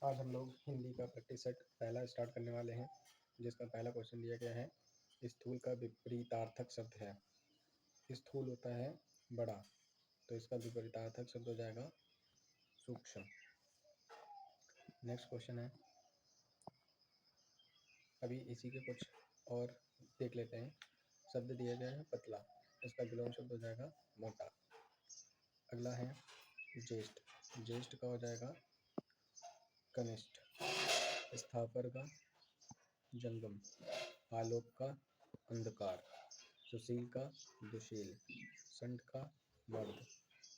आज हम लोग हिंदी का प्रैक्टिस सेट पहला स्टार्ट करने वाले हैं, जिसका पहला क्वेश्चन दिया गया है। स्थूल का विपरीतार्थक शब्द है। स्थूल होता है बड़ा, तो इसका विपरीतार्थक शब्द हो जाएगा सूक्ष्म। नेक्स्ट क्वेश्चन है, अभी इसी के कुछ और देख लेते हैं। शब्द दिया गया है पतला, इसका विलोम शब्द हो जाएगा मोटा। अगला है ज्येष्ठ, ज्येष्ठ का हो जाएगा कनिष्ठ। स्थापर का जंगम, आलोक का अंधकार, सुशील का दुशील, संत का मर्द,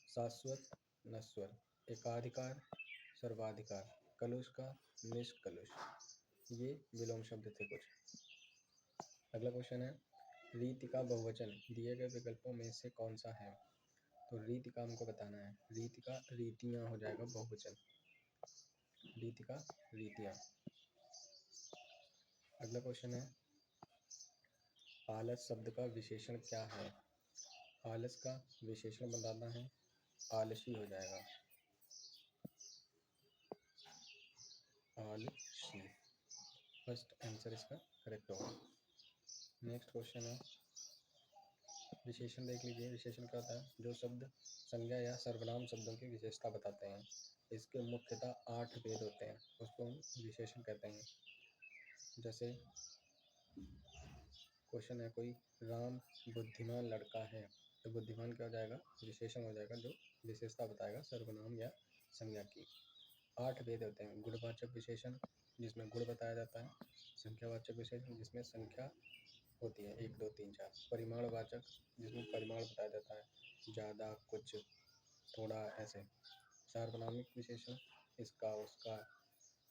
शाश्वत नश्वर, एकाधिकार सर्वाधिकार, कलुष का निष्कलुष। ये विलोम शब्द थे कुछ। अगला क्वेश्चन है, रीति का बहुवचन दिए गए विकल्पों में से कौन सा है? तो रीति का हमको बताना है। रीति का रीतियाँ हो जाएगा बहुवचन। रीति का रीतियाँ। अगला क्वेश्चन है, आलस शब्द का विशेषण क्या है? आलस का विशेषण बताना है, आलसी हो जाएगा, आलसी। फर्स्ट आंसर इसका करेक्ट होगा। नेक्स्ट क्वेश्चन है, विशेषण देख लीजिए। विशेषण क्या होता है? जो शब्द संज्ञा या सर्वनाम शब्दों की विशेषता बताते हैं। इसके मुख्यतः 8 भेद होते हैं, उसको हम विशेषण कहते हैं। जैसे क्वेश्चन है कोई, राम बुद्धिमान लड़का है, तो बुद्धिमान क्या हो जाएगा? विशेषण हो जाएगा, जो विशेषता बताएगा सर्वनाम या संज्ञा की। 8 भेद होते हैं। गुणवाचक विशेषण, जिसमें गुण बताया जाता है। संख्यावाचक विशेषण, जिसमें संख्या होती है 1 2 3 4। परिमाणवाचक, जिसमें परिमाण बताया जाता है, ज़्यादा, कुछ, थोड़ा, ऐसे। सार्वनामिक विशेषण, इसका, उसका।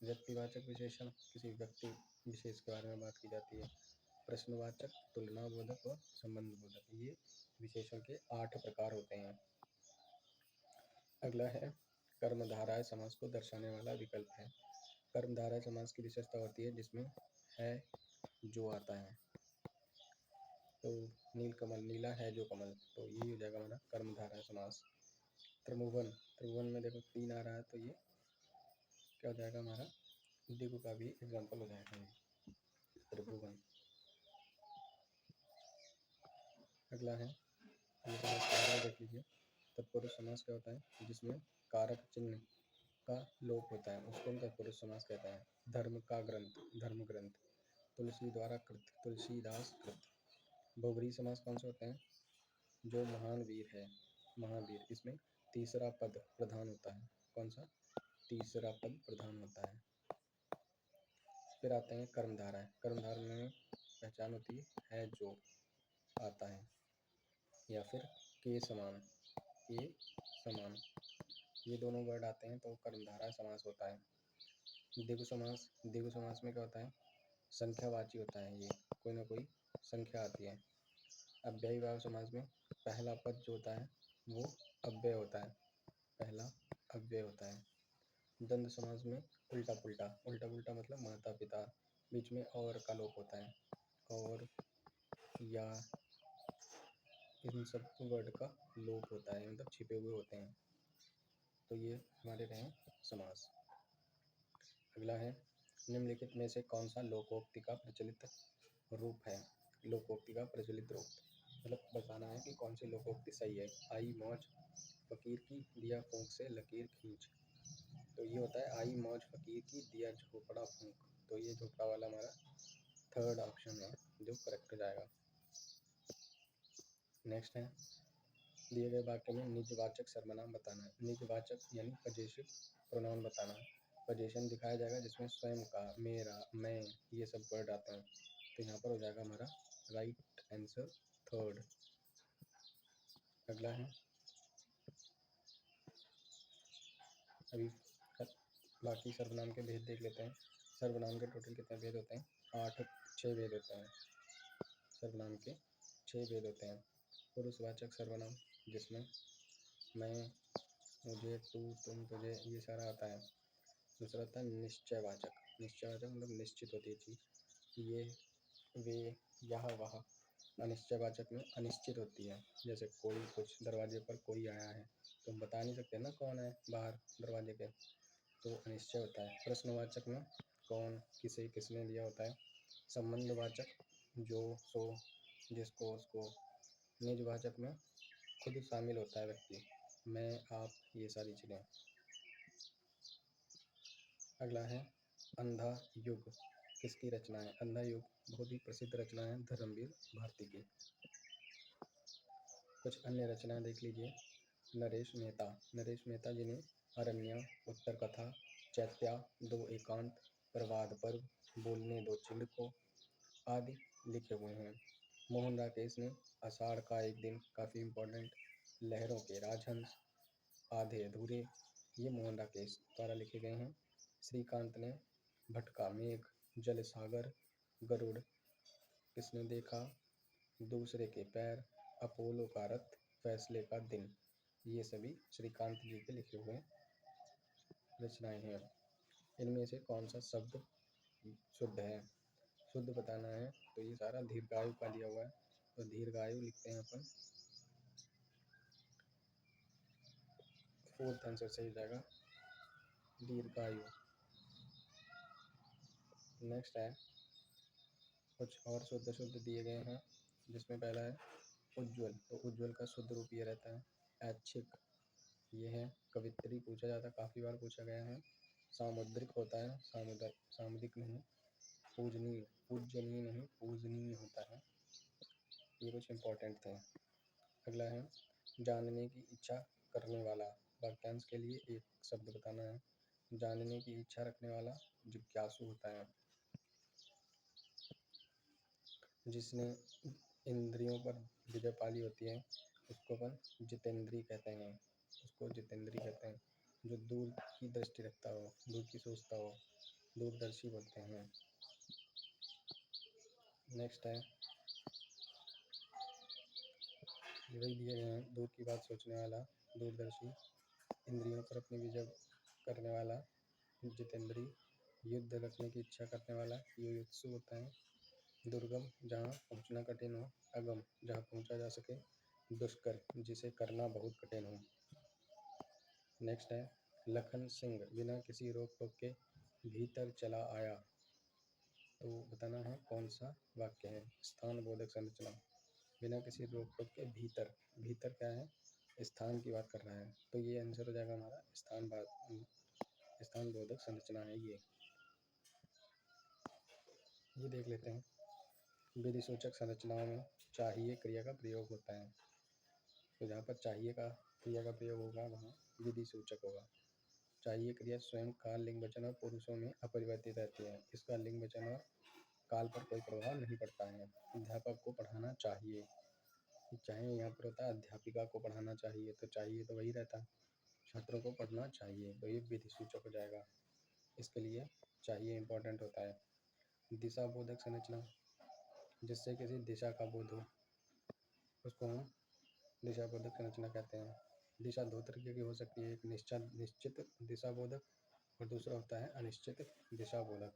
व्यक्तिवाचक विशेषण, किसी व्यक्ति विशेष के बारे में बात की जाती है। प्रश्नवाचक, तुलनाबोधक व संबंधबोधक। ये विशेषण के 8 प्रकार होते हैं। अगला है, कर्मधारय समास को दर्शाने वाला विकल्प है। कर्मधारय समास की विशेषता होती है जिसमें है जो आता है। तो नीलकमल, नीला है जो कमल, तो यही हो जाएगा हमारा कर्मधारय समास। त्रिभुवन, त्रिभुवन में देखो 3 आ रहा है, तो ये क्या हो जाएगा हमारा? दिगु का भी एग्जाम्पल हो जाएगा ये, त्रिभुवन। अगला है, देख लीजिए। तत्पुरुष समास क्या होता है? जिसमें कारक चिन्ह का लोप होता है, उसको हम तत्पुरुष समास कहते हैं। धर्म का ग्रंथ, धर्म ग्रंथ। तुलसी द्वारा कृत, तुलसीदास कृत। बहुब्रीहि समास कौन से होते हैं? जो महान वीर है, महावीर। इसमें तीसरा पद प्रधान होता है। कौन सा? तीसरा पद प्रधान होता है। फिर आते हैं कर्मधारय। कर्मधारय में पहचान होती है जो आता है, या फिर के समान, के समान। ये दोनों वर्ड आते हैं तो कर्मधारय समास होता है। द्विगु समास, द्विगु समास में क्या होता है? संख्यावाची होता है, ये कोई ना कोई संख्या आती है। अव्ययीभाव समास में पहला पद जो होता है वो अव्यय होता है, पहला अव्यय होता है। द्वंद्व समास में उल्टा पुल्टा, उल्टा पुल्टा मतलब माता पिता, बीच में और का लोप होता है। और, या, इन सब वर्ड का लोप होता है, मतलब छिपे हुए होते हैं। तो ये हमारे रहे समास। अगला है, निम्नलिखित में से कौन सा लोकोक्ति का प्रचलित रूप है? लोकोक्ति का प्रचलित रूप मतलब बताना है कि कौन सी लोकोक्ति सही है। आई मौज फकीर की, दिया फूंक से लकीर खींच। तो ये होता है आई मौज फकीर की, दिया झोपड़ा फूंक। तो ये झोपड़ा वाला हमारा थर्ड ऑप्शन है जो करेक्ट हो जाएगा। नेक्स्ट है, दिए गए वाक्य में निजवाचक सर्वनाम बताना है। निजवाचक यानी पजेसिव प्रोनाउन बताना है। पजेशन दिखाया जाएगा जिसमें स्वयं का, मेरा, मैं, ये सब वर्ड आते हैं। तो यहाँ पर हो जाएगा हमारा राइट आंसर थर्ड। अगला है, अभी बाकी सर्वनाम के भेद देख लेते हैं। सर्वनाम के टोटल कितने भेद होते हैं? 6 भेद होते हैं। सर्वनाम के 6 भेद होते हैं। पुरुषवाचक सर्वनाम, जिसमें मैं, मुझे, तू, तुम, तुझे, ये सारा आता है। दूसरा होता है निश्चयवाचक। निश्चयवाचक मतलब निश्चित होती है चीज़, ये, वे, यह, वह। अनिश्चयवाचक में अनिश्चित होती है, जैसे कोई, कुछ। दरवाजे पर कोई आया है, तुम बता नहीं सकते ना कौन है बाहर दरवाजे के। तो अनिश्चय होता है। प्रश्नवाचक में कौन, किसे, किसने लिया होता है। संबंधवाचक जो, सो, जिसको, उसको। निजवाचक में खुद शामिल होता है व्यक्ति, मैं, आप, ये सारी चीज़ें। अगला है अंधा युग, किसकी रचना है। अंधा युग बहुत ही प्रसिद्ध रचना है धर्मवीर भारती की। कुछ अन्य रचनाएं देख लीजिए। नरेश मेहता, नरेश मेहता जी ने अरण्य, उत्तर कथा, चैत्या, दो एकांत, प्रवाद पर्व, बोलने दो चिड़ को आदि लिखे हुए हैं। मोहन राकेश ने आषाढ़ का एक दिन, काफ़ी इम्पोर्टेंट, लहरों के राजहंस, आधे अधूरे, ये मोहन राकेश द्वारा लिखे गए हैं। श्रीकांत ने भटका मेघ, जल सागर, गरुड़, किसने देखा, दूसरे के पैर, अपोलो का रथ, फैसले का दिन, ये सभी श्रीकांत जी के लिखे हुए रचनाएं हैं। इनमें से कौन सा शब्द शुद्ध है, शुद्ध बताना है। तो ये सारा दीर्घायु का दिया हुआ है, तो दीर्घायु लिखते हैं अपन। फोर्थ आंसर सही जाएगा दीर्घायु। नेक्स्ट है कुछ और शुद्ध शुद्ध दिए गए हैं, जिसमें पहला है उज्ज्वल, तो उज्ज्वल का शुद्ध रूप ये रहता है ऐच्छिक, ये है। कवित्री पूछा जाता है, काफ़ी बार पूछा गया है। सामुद्रिक होता है, सामुदिक नहीं। पूजनीय, पूजनीय नहीं, पूजनीय होता है। ये कुछ इम्पोर्टेंट थे। अगला है जानने की इच्छा करने वाला, वाक्यांश के लिए एक शब्द बताना है। जानने की इच्छा रखने वाला जिज्ञासु होता है। जिसने इंद्रियों पर विजय पाली होती है उसको अपन जितेंद्रिय कहते हैं, उसको जितेंद्रिय कहते हैं। जो दूर की दृष्टि रखता हो, दूर की सोचता हो, दूरदर्शी बोलते हैं। नेक्स्ट है वही दिए गए हैं, दूर की बात सोचने वाला दूरदर्शी, इंद्रियों पर अपनी विजय करने वाला जितेंद्रिय, युद्ध रखने की इच्छा करने वाला युयुत्सु होता है। दुर्गम, जहाँ पहुँचना कठिन हो। अगम, जहाँ पहुँचा जा सके। दुष्कर, जिसे करना बहुत कठिन हो। नेक्स्ट है लखन सिंह, बिना किसी रोक टोक के भीतर चला आया, तो बताना है कौन सा वाक्य है। स्थान बोधक संरचना, बिना किसी रोक टोक के भीतर, भीतर क्या है, स्थान की बात कर रहा है, तो ये आंसर हो जाएगा हमारा स्थान बोधक संरचना है ये। देख लेते हैं विधि सूचक संरचनाओं में चाहिए क्रिया का प्रयोग होता है, तो जहाँ पर चाहिए का क्रिया का प्रयोग होगा वहाँ विधि सूचक होगा। चाहिए क्रिया स्वयं काल, लिंग, वचन और पुरुषों में अपरिवर्तित रहती है। इसका लिंग, वचन और काल पर कोई प्रभाव नहीं पड़ता है। अध्यापक को पढ़ाना चाहिए, चाहे यहाँ पर होता है अध्यापिका को पढ़ाना चाहिए, तो चाहिए तो वही रहता है। छात्रों को पढ़ना चाहिए, तो ये विधि सूचक हो जाएगा। इसके लिए चाहिए इम्पोर्टेंट होता है। दिशा बोधक संरचना, जिससे किसी दिशा का बोध हो उसको हम दिशा बोधक संरचना कहते हैं। दिशा दो तरीके की हो सकती है, एक निश्चित दिशा बोधक और दूसरा होता है अनिश्चित दिशा बोधक।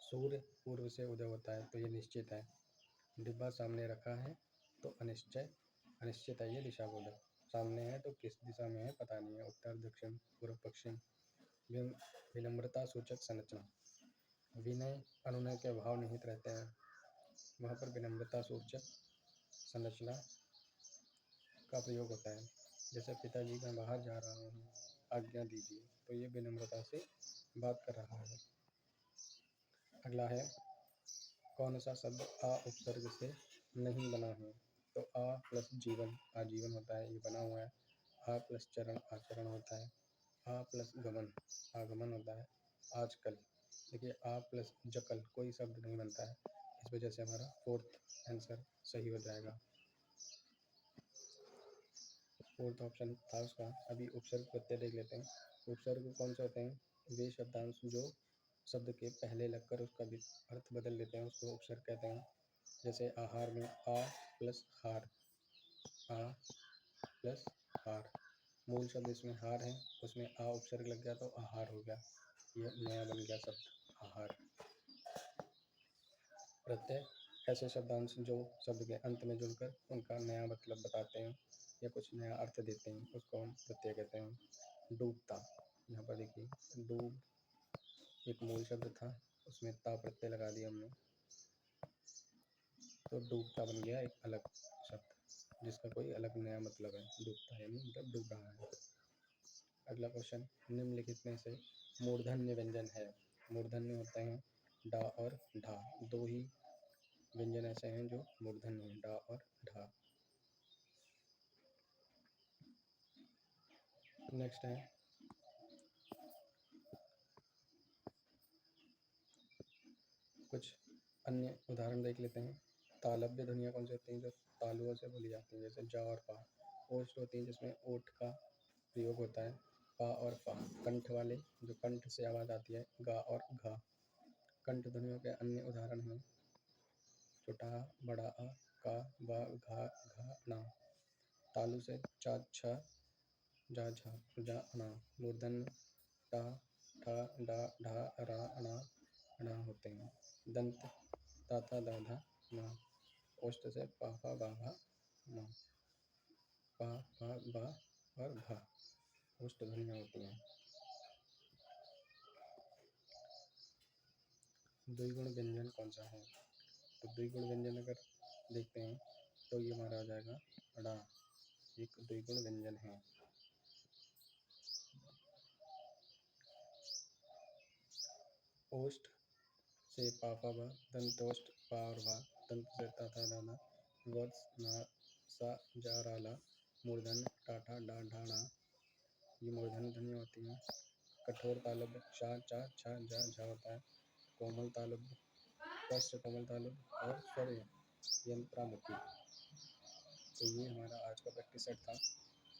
सूर्य पूर्व से उदय होता है तो ये निश्चित है। डिब्बा सामने रखा है तो अनिश्चित है ये दिशा बोधक। सामने है तो किस दिशा में है पता नहीं है, उत्तर, दक्षिण, पूर्व, पश्चिम। विनम्रता सूचक संरचना, विनय अनुनय के भाव निहित रहते हैं, वहाँ पर विनम्रता सूचक संरचना का प्रयोग होता है। जैसे पिताजी मैं बाहर जा रहा हूँ, आज्ञा दीजिए, तो ये विनम्रता से बात कर रहा है। अगला है कौन सा शब्द आ उपसर्ग से नहीं बना है, तो आ प्लस जीवन, आजीवन होता है, ये बना हुआ है। आ प्लस चरण, आचरण होता है। आ प्लस गमन, आगमन होता है। आजकल, देखिए आ प्लस जकल कोई शब्द नहीं बनता है, इस वजह से हमारा फोर्थ आंसर सही हो जाएगा। फोर्थ ऑप्शन था उसका। अभी उपसर्ग प्रत्यय देख लेते हैं। उपसर्ग कौन से होते हैं, वे शब्दांश जो शब्द के पहले लगकर उसका अर्थ बदल लेते हैं उसको उपसर्ग कहते हैं। जैसे आहार में आ प्लस हार, आ प्लस हार, मूल शब्द इसमें हार है, उसमें आ उपसर्ग लग गया तो आहार हो गया, ये नया बन गया शब्द आहार। प्रत्यय ऐसे शब्दांश जो शब्द के अंत में जुड़कर उनका नया मतलब बताते हैं या कुछ नया अर्थ देते हैं, उसको हम प्रत्यय कहते हैं। डूबता, यहाँ पर देखिए डूब एक मूल शब्द था, उसमें ता प्रत्यय लगा दिया हमने, तो डूबता बन गया एक अलग शब्द जिसका कोई अलग नया मतलब है। डूबता यानी मतलब डूब रहा है। अगला क्वेश्चन, निम्नलिखित में से मूर्धन्य व्यंजन है। मूर्धन्य होते हैं डा और ढा, दो ही व्यंजन ऐसे हैं जो मूर्धन्य हैं, डा और ढा। नेक्स्ट है कुछ अन्य उदाहरण देख लेते हैं। तालव्य ध्वनियाँ कौन सी होती हैं जो तालुओं से बोली जाती हैं, जैसे जा और पा। ओष्ठ होती हैं जिसमें ओठ का प्रयोग होता है। पा और फा कंठ वाले, जो कंठ से आवाज़ आती है। गा और घा कंठ ध्वनियों के अन्य उदाहरण हैं छोटा आ, बड़ा आ, का, बा, घा, घा, ना। तालु से चा, छा, जा, झा, जा, अना। मूर्धन्य टा, ठा, डा, ढा, रा, अणा, अणा होते हैं। दंत ता, था, दा, धा, ना। ओष्ठ से पा, फा, बा, भा, ना। पा, फा, बा और भा ओष्ठ ध्वनियाँ होती हैं। द्विगुण व्यंजन कौन सा है? तो द्विगुण व्यंजन अगर देखते हैं तो ये हमारा आ जाएगा अड़ा, एक द्विगुण व्यंजन है। ओष्ठ से पा, फा, बा, दंतोष्ठ पा और भा, दंत से ता, था, दा, धा, वर्ष ना, सा, जा, रा, ला। मूर्धन्य टाठा, डा, ढा, णा, ये मूर्धन्य ध्वनियाँ होती हैं। कठोर तालव्य चा, चा, छा, जा, झा होता है। कोमल तालव्य स्पष्ट कोमल तालव्य और स्वर यंत्रामुखी। तो ये हमारा आज का प्रैक्टिस सेट था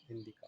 हिंदी का।